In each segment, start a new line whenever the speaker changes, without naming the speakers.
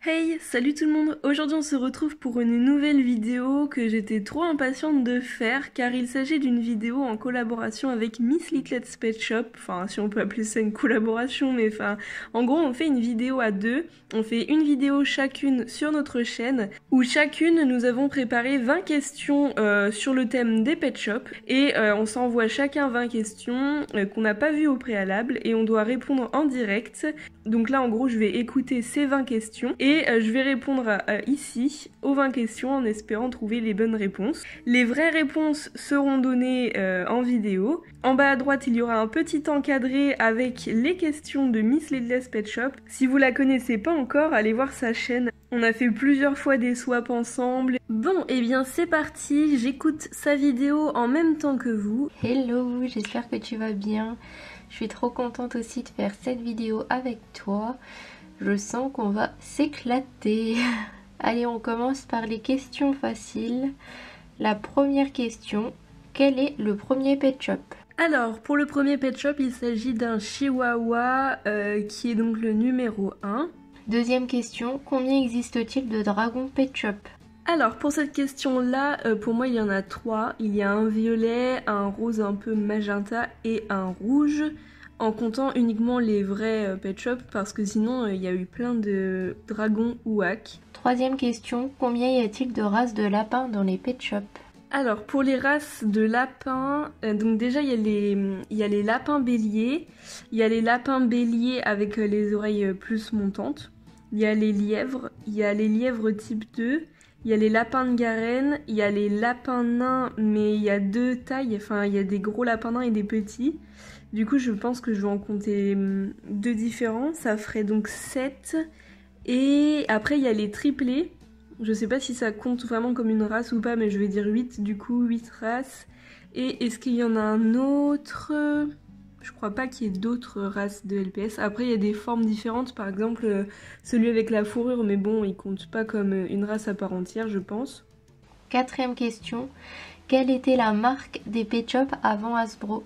Hey, salut tout le monde! Aujourd'hui on se retrouve pour une nouvelle vidéo que j'étais trop impatiente de faire car il s'agit d'une vidéo en collaboration avec Miss Little's Pet Shop, enfin si on peut appeler ça une collaboration mais enfin en gros on fait une vidéo à deux, on fait une vidéo chacune sur notre chaîne où chacune nous avons préparé 20 questions sur le thème des pet shops et on s'envoie chacun 20 questions qu'on n'a pas vues au préalable et on doit répondre en direct. Donc là en gros je vais écouter ces 20 questions et je vais répondre ici aux 20 questions en espérant trouver les bonnes réponses. Les vraies réponses seront données en vidéo. En bas à droite il y aura un petit encadré avec les questions de Miss Little's Pet Shop. Si vous la connaissez pas encore, allez voir sa chaîne. On a fait plusieurs fois des swaps ensemble. Bon, et bien c'est parti, j'écoute sa vidéo en même temps que vous.
Hello, j'espère que tu vas bien. Je suis trop contente aussi de faire cette vidéo avec toi. Je sens qu'on va s'éclater. Allez, on commence par les questions faciles. La première question, quel est le premier pet shop?
Alors, pour le premier pet shop, il s'agit d'un chihuahua qui est donc le numéro 1.
Deuxième question, combien existe-t-il de dragons pet shop?
Alors, pour cette question-là, pour moi, il y en a 3. Il y a un violet, un rose un peu magenta et un rouge, en comptant uniquement les vrais pet shops, parce que sinon, il y a eu plein de dragons ouac.
Troisième question, combien y a-t-il de races de lapins dans les pet shops?
Alors, pour les races de lapins, donc déjà, il y a les lapins béliers. Il y a les lapins béliers avec les oreilles plus montantes. Il y a les lièvres. Il y a les lièvres type 2. Il y a les lapins de Garenne, il y a les lapins nains, mais il y a deux tailles, enfin il y a des gros lapins nains et des petits. Du coup je pense que je vais en compter deux différents, ça ferait donc 7. Et après il y a les triplés, je sais pas si ça compte vraiment comme une race ou pas, mais je vais dire 8, du coup 8 races. Et est-ce qu'il y en a un autre ? Je crois pas qu'il y ait d'autres races de LPS. Après, il y a des formes différentes. Par exemple, celui avec la fourrure, mais bon, il compte pas comme une race à part entière, je pense.
Quatrième question, quelle était la marque des pet shops avant Hasbro?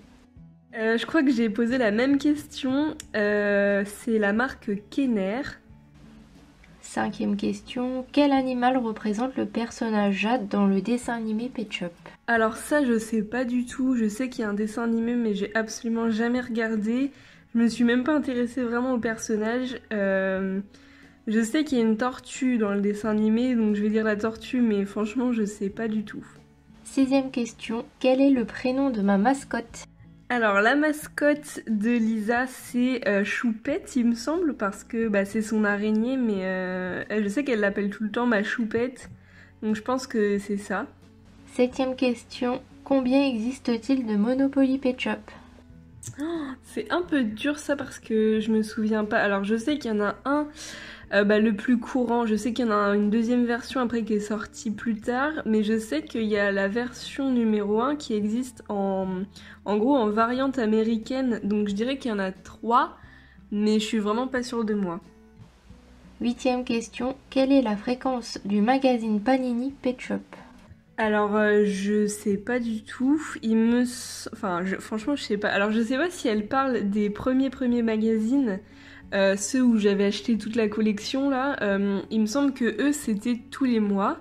Je crois que j'ai posé la même question. C'est la marque Kenner.
Cinquième question, quel animal représente le personnage Jade dans le dessin animé Pet Shop?
Alors ça, je sais pas du tout. Je sais qu'il y a un dessin animé, mais j'ai absolument jamais regardé. Je me suis même pas intéressée vraiment au personnage. Je sais qu'il y a une tortue dans le dessin animé, donc je vais dire la tortue, mais franchement, je sais pas du tout.
Sixième question, quel est le prénom de ma mascotte?
Alors la mascotte de Lisa c'est Choupette il me semble parce que c'est son araignée mais je sais qu'elle l'appelle tout le temps ma Choupette donc je pense que c'est ça.
Septième question, combien existe-t-il de Monopoly Pet Shop?
C'est un peu dur ça parce que je me souviens pas. Alors je sais qu'il y en a un le plus courant, je sais qu'il y en a une deuxième version après qui est sortie plus tard, mais je sais qu'il y a la version numéro 1 qui existe en gros en variante américaine, donc je dirais qu'il y en a 3, mais je suis vraiment pas sûre de moi.
Huitième question, quelle est la fréquence du magazine Panini Pet Shop?
Alors je sais pas du tout, franchement je sais pas. Alors je sais pas si elle parle des premiers magazines, ceux où j'avais acheté toute la collection là, il me semble que eux c'était tous les mois.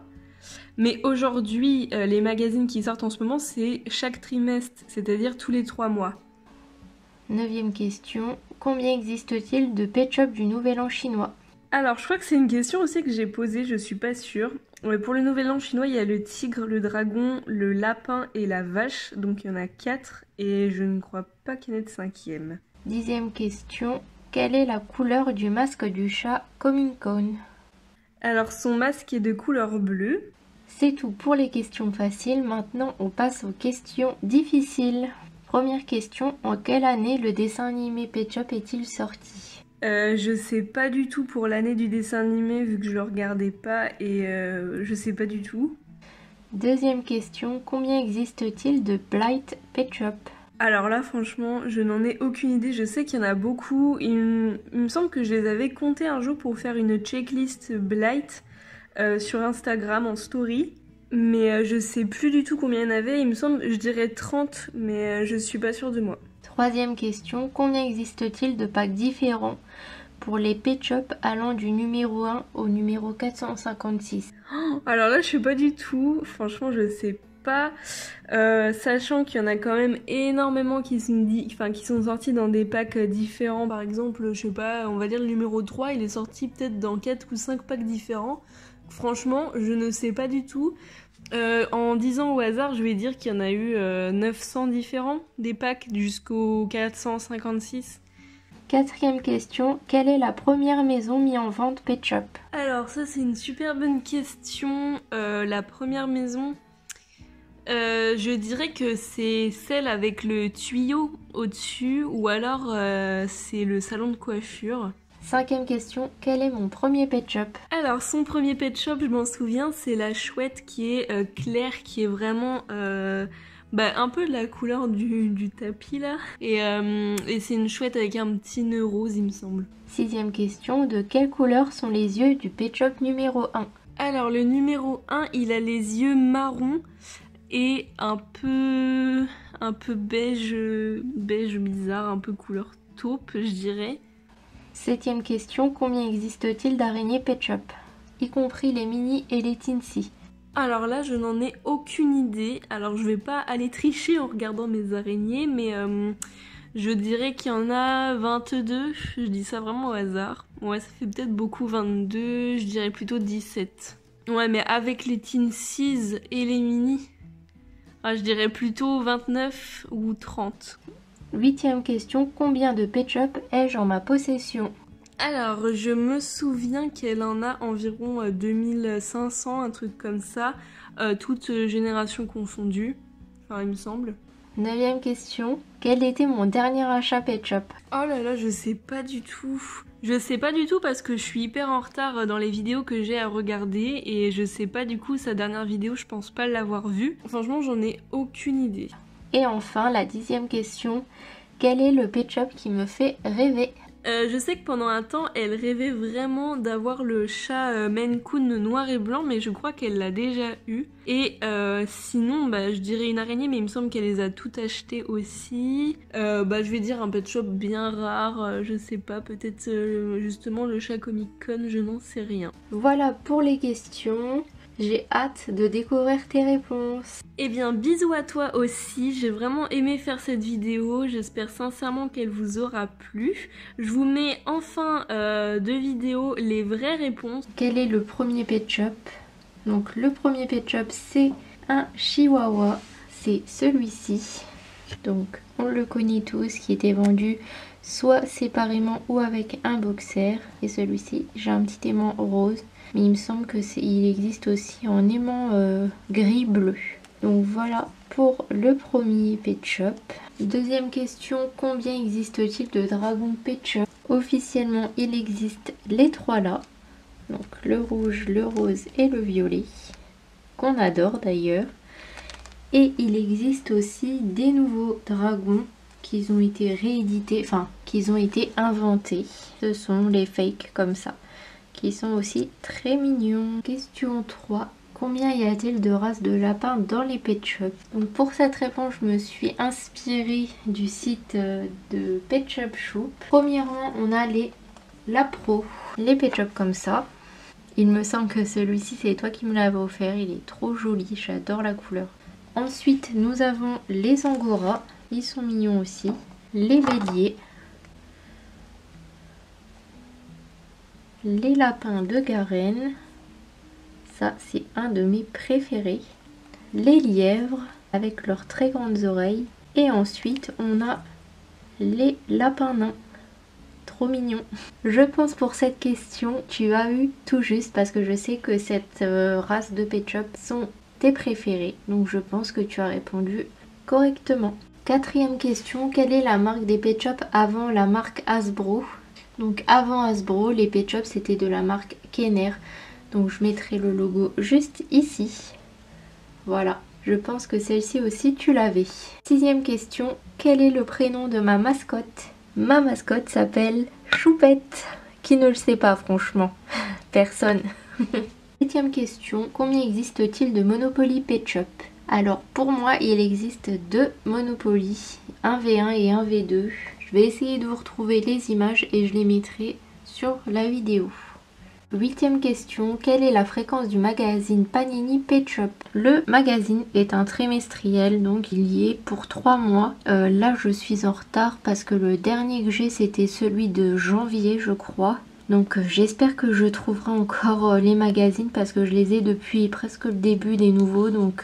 Mais aujourd'hui, les magazines qui sortent en ce moment, c'est chaque trimestre, c'est-à-dire tous les 3 mois.
Neuvième question, combien existe-t-il de Pet Shop du Nouvel An chinois?
Alors, je crois que c'est une question aussi que j'ai posée, je suis pas sûre. Pour le Nouvel An chinois, il y a le tigre, le dragon, le lapin et la vache, donc il y en a 4, et je ne crois pas qu'il y en ait de 5e.
Dixième question, quelle est la couleur du masque du chat Coming Cone?
Alors, son masque est de couleur bleue.
C'est tout pour les questions faciles, maintenant on passe aux questions difficiles. Première question, en quelle année le dessin animé Pet Shop est-il sorti?
Je sais pas du tout pour l'année du dessin animé vu que je le regardais pas et je sais pas du tout.
Deuxième question, combien existe-t-il de Blight Pet Shop?
Alors là franchement je n'en ai aucune idée, je sais qu'il y en a beaucoup, il me semble que je les avais comptés un jour pour faire une checklist Blight sur Instagram en story. Mais je sais plus du tout combien il y en avait, il me semble, je dirais 30, mais je suis pas sûre de moi.
Troisième question, combien existe-t-il de packs différents pour les Pet Shop allant du numéro 1 au numéro 456?
Alors là, je sais pas du tout. Franchement, je sais pas. Sachant qu'il y en a quand même énormément qui sont sortis dans des packs différents. Par exemple, je sais pas, on va dire le numéro 3, il est sorti peut-être dans 4 ou 5 packs différents. Franchement, je ne sais pas du tout. En disant au hasard, je vais dire qu'il y en a eu 900 différents, des packs jusqu'au 456.
Quatrième question, quelle est la première maison mise en vente Pet Shop?
Alors ça c'est une super bonne question. La première maison, je dirais que c'est celle avec le tuyau au-dessus ou alors c'est le salon de coiffure.
Cinquième question, quel est mon premier Pet Shop?
Alors son premier Pet Shop, je m'en souviens, c'est la chouette qui est claire, qui est vraiment un peu de la couleur du tapis là. Et c'est une chouette avec un petit nœud rose il me semble.
Sixième question, de quelle couleur sont les yeux du Pet Shop numéro 1?
Alors le numéro 1, il a les yeux marrons et un peu beige bizarre, un peu couleur taupe je dirais.
Septième question, combien existe-t-il d'araignées Pet Shop, y compris les mini et les teensy?
Alors là, je n'en ai aucune idée. Alors je vais pas aller tricher en regardant mes araignées, mais je dirais qu'il y en a 22. Je dis ça vraiment au hasard. Ouais, ça fait peut-être beaucoup 22, je dirais plutôt 17. Ouais, mais avec les teensies et les mini, je dirais plutôt 29 ou 30.
Huitième question, combien de Pet Shop ai-je en ma possession?
Alors, je me souviens qu'elle en a environ 2500, un truc comme ça, toutes générations confondues, enfin il me semble.
Neuvième question, quel était mon dernier achat Pet Shop?
Oh là là, je sais pas du tout. Je sais pas du tout parce que je suis hyper en retard dans les vidéos que j'ai à regarder et je sais pas du coup sa dernière vidéo, je pense pas l'avoir vue. Franchement, j'en ai aucune idée.
Et enfin, la dixième question, quel est le Pet Shop qui me fait rêver?
Je sais que pendant un temps, elle rêvait vraiment d'avoir le chat Maine Coon noir et blanc, mais je crois qu'elle l'a déjà eu. Et sinon, je dirais une araignée, mais il me semble qu'elle les a toutes achetées aussi. Je vais dire un Pet Shop bien rare, je sais pas, peut-être justement le chat Comic Con, je n'en sais rien.
Voilà pour les questions. J'ai hâte de découvrir tes réponses.
Eh bien, bisous à toi aussi, j'ai vraiment aimé faire cette vidéo, j'espère sincèrement qu'elle vous aura plu. Je vous mets enfin de vidéo les vraies réponses.
Quel est le premier Pet Shop? Donc le premier Pet Shop c'est un chihuahua, c'est celui-ci. Donc on le connaît tous, qui était vendu soit séparément ou avec un boxer. Et celui-ci, j'ai un petit aimant rose. Mais il me semble qu'il existe aussi en aimant gris-bleu. Donc voilà pour le premier Pet Shop. Deuxième question, combien existe-t-il de dragons Pet Shop? Officiellement, il existe les trois là. Donc le rouge, le rose et le violet. Qu'on adore d'ailleurs. Et il existe aussi des nouveaux dragons qui ont été réédités, enfin qui ont été inventés. Ce sont les fakes comme ça, qui sont aussi très mignons. Question 3. Combien y a-t-il de races de lapins dans les Pet Shop? Donc pour cette réponse, je me suis inspirée du site de Pet Shop Shop. Premièrement, on a les Lapro, les Pet Shop comme ça. Il me semble que celui-ci, c'est toi qui me l'avais offert. Il est trop joli, j'adore la couleur. Ensuite, nous avons les Angora. Ils sont mignons aussi. Les béliers. Les lapins de Garenne, ça c'est un de mes préférés. Les lièvres avec leurs très grandes oreilles. Et ensuite on a les lapins nains, trop mignons. Je pense pour cette question tu as eu tout juste, parce que je sais que cette race de Pet Shop sont tes préférés. Donc je pense que tu as répondu correctement. Quatrième question, quelle est la marque des Pet Shop avant la marque Hasbro? Donc avant Hasbro, les Pet Shop c'était de la marque Kenner. Donc je mettrai le logo juste ici. Voilà, je pense que celle-ci aussi tu l'avais. Sixième question, quel est le prénom de ma mascotte? Ma mascotte s'appelle Choupette. Qui ne le sait pas franchement? Personne. Septième question, combien existe-t-il de Monopoly Pet Shop? Alors pour moi il existe deux Monopoly, un V1 et un V2. Je vais essayer de vous retrouver les images et je les mettrai sur la vidéo. 8e question, quelle est la fréquence du magazine Panini Pet Shop? Le magazine est un trimestriel, donc il y est pour 3 mois. Là je suis en retard parce que le dernier que j'ai c'était celui de janvier je crois. Donc j'espère que je trouverai encore les magazines parce que je les ai depuis presque le début des nouveaux. Donc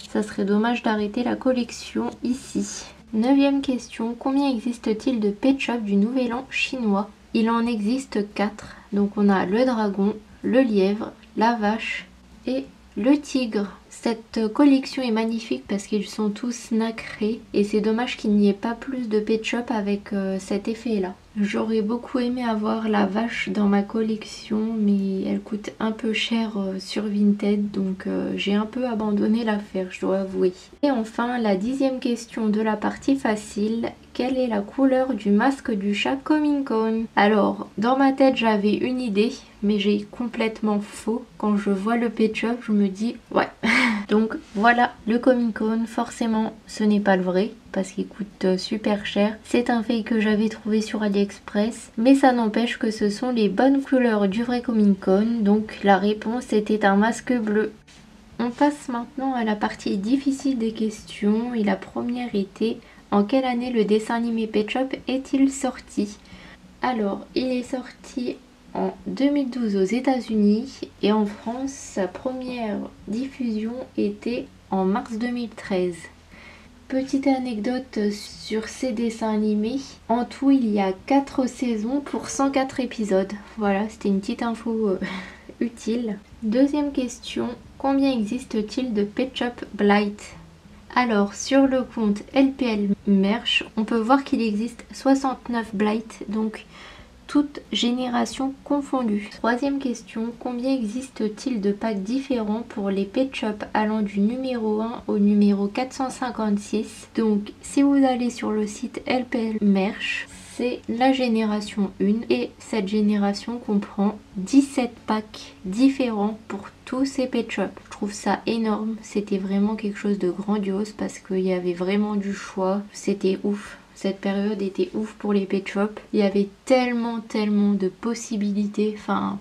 ça serait dommage d'arrêter la collection ici. 9e question, combien existe-t-il de Pet Shop du Nouvel An chinois? Il en existe 4. Donc on a le dragon, le lièvre, la vache et le tigre. Cette collection est magnifique parce qu'ils sont tous nacrés et c'est dommage qu'il n'y ait pas plus de Pet Shop avec cet effet là. J'aurais beaucoup aimé avoir la vache dans ma collection mais elle coûte un peu cher sur Vinted donc j'ai un peu abandonné l'affaire, je dois avouer. Et enfin la 10e question de la partie facile. Quelle est la couleur du masque du chat Comic-Con? Alors, dans ma tête, j'avais une idée, mais j'ai complètement faux. Quand je vois le Pet Shop, je me dis, ouais. Donc, voilà, le Comic-Con, forcément, ce n'est pas le vrai, parce qu'il coûte super cher. C'est un fake que j'avais trouvé sur AliExpress, mais ça n'empêche que ce sont les bonnes couleurs du vrai Comic-Con. Donc, la réponse était un masque bleu. On passe maintenant à la partie difficile des questions, et la première était... En quelle année le dessin animé Pet Shop est-il sorti? Alors, il est sorti en 2012 aux États-Unis et en France, sa première diffusion était en mars 2013. Petite anecdote sur ces dessins animés, en tout il y a 4 saisons pour 104 épisodes. Voilà, c'était une petite info utile. Deuxième question, combien existe-t-il de Pet Shop Blight? Alors, sur le compte LPL Merch, on peut voir qu'il existe 69 Blight, donc toutes générations confondues. Troisième question, combien existe-t-il de packs différents pour les Pet Shop allant du numéro 1 au numéro 456? Donc, si vous allez sur le site LPL Merch, c'est la génération 1 et cette génération comprend 17 packs différents pour tous ces Pet Shop. Je trouve ça énorme, c'était vraiment quelque chose de grandiose parce qu'il y avait vraiment du choix, c'était ouf. Cette période était ouf pour les Pet Shop, il y avait tellement de possibilités, enfin...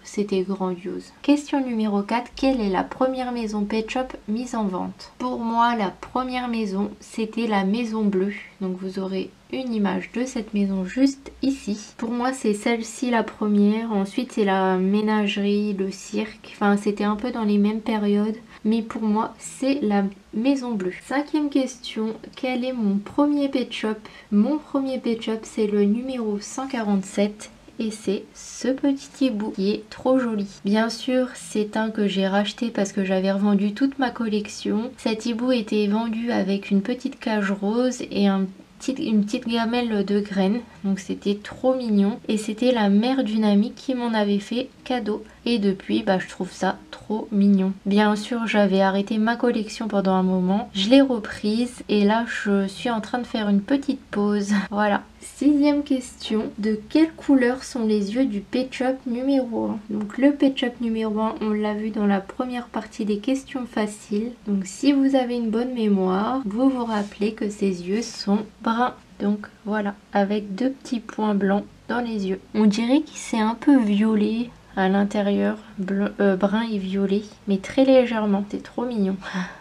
C'était grandiose. Question numéro 4. Quelle est la première maison Pet Shop mise en vente? Pour moi, la première maison, c'était la Maison Bleue. Donc vous aurez une image de cette maison juste ici. Pour moi, c'est celle-ci la première. Ensuite, c'est la ménagerie, le cirque. Enfin, c'était un peu dans les mêmes périodes. Mais pour moi, c'est la Maison Bleue. 5e question. Quel est mon premier Pet Shop? Mon premier Pet Shop, c'est le numéro 147. Et c'est ce petit hibou qui est trop joli. Bien sûr, c'est un que j'ai racheté parce que j'avais revendu toute ma collection. Cet hibou était vendu avec une petite cage rose et une petite gamelle de graines. Donc c'était trop mignon. Et c'était la mère d'une amie qui m'en avait fait cadeau. Et depuis, je trouve ça trop mignon. Bien sûr, j'avais arrêté ma collection pendant un moment. Je l'ai reprise et là, je suis en train de faire une petite pause. Voilà. 6e question. De quelle couleur sont les yeux du Pet Shop numéro 1? Donc le Pet Shop numéro 1, on l'a vu dans la première partie des questions faciles. Donc si vous avez une bonne mémoire, vous vous rappelez que ses yeux sont bruns. Donc voilà, avec 2 petits points blancs dans les yeux. On dirait qu'il s'est un peu violet à l'intérieur, brun et violet, mais très légèrement, c'est trop mignon.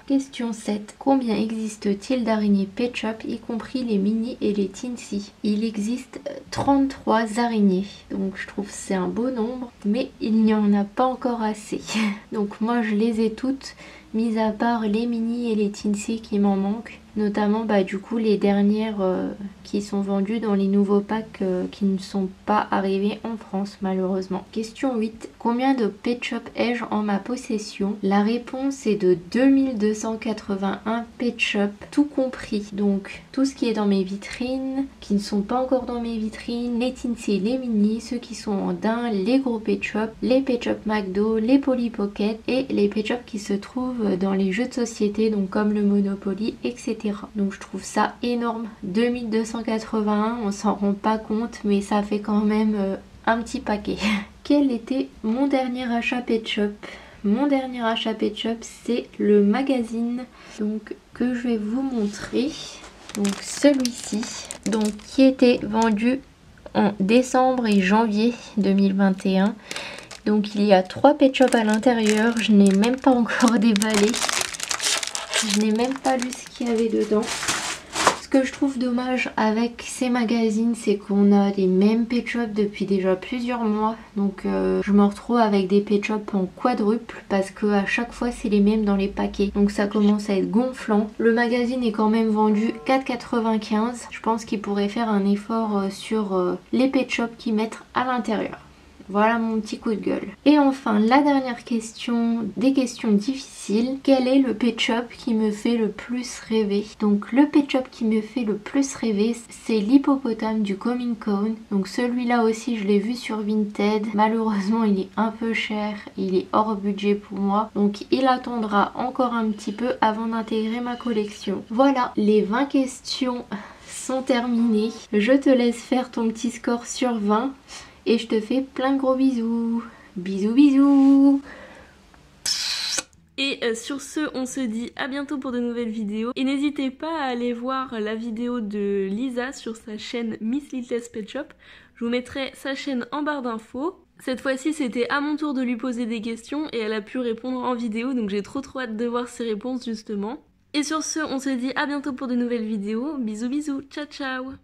Question 7. Combien existe-t-il d'araignées Pet Shop, y compris les mini et les teensy? Il existe 33 araignées, donc je trouve que c'est un beau nombre, mais il n'y en a pas encore assez. Donc moi je les ai toutes, mis à part les mini et les teensy qui m'en manquent. Notamment du coup les dernières qui sont vendues dans les nouveaux packs qui ne sont pas arrivés en France malheureusement. Question 8. Combien de Pet Shop ai-je en ma possession? La réponse est de 2281 Pet Shop, tout compris. Donc tout ce qui est dans mes vitrines, qui ne sont pas encore dans mes vitrines, les teensy, les mini, ceux qui sont en daim, les gros Pet Shop, les Pet Shop McDo, les Polly Pocket et les Pet Shop qui se trouvent dans les jeux de société, donc comme le Monopoly, etc. Donc je trouve ça énorme. 2281, on s'en rend pas compte, mais ça fait quand même un petit paquet. Quel était mon dernier achat Pet Shop? Mon dernier achat Pet Shop, c'est le magazine donc que je vais vous montrer. Donc celui-ci, donc qui était vendu en décembre et janvier 2021. Donc il y a 3 Pet Shop à l'intérieur, je n'ai même pas encore déballé. Je n'ai même pas lu ce qu'il y avait dedans. Ce que je trouve dommage avec ces magazines, c'est qu'on a les mêmes Pet Shop depuis déjà plusieurs mois. Donc je me retrouve avec des Pet Shop en quadruple parce que à chaque fois c'est les mêmes dans les paquets. Donc ça commence à être gonflant. Le magazine est quand même vendu 4,95 €. Je pense qu'il pourrait faire un effort sur les Pet Shop qu'ils mettent à l'intérieur. Voilà mon petit coup de gueule. Et enfin, la dernière question, des questions difficiles. Quel est le Pet Shop qui me fait le plus rêver? Donc le Pet Shop qui me fait le plus rêver, c'est l'hippopotame du Coming Cone. Donc celui-là aussi, je l'ai vu sur Vinted. Malheureusement, il est un peu cher, il est hors budget pour moi. Donc il attendra encore un petit peu avant d'intégrer ma collection. Voilà, les 20 questions sont terminées. Je te laisse faire ton petit score sur 20. Et je te fais plein de gros bisous. Bisous bisous.
Et sur ce, on se dit à bientôt pour de nouvelles vidéos. Et n'hésitez pas à aller voir la vidéo de Lisa sur sa chaîne Miss Little's Pet Shop. Je vous mettrai sa chaîne en barre d'infos. Cette fois-ci, c'était à mon tour de lui poser des questions et elle a pu répondre en vidéo. Donc j'ai trop hâte de voir ses réponses justement. Et sur ce, on se dit à bientôt pour de nouvelles vidéos. Bisous bisous, ciao ciao.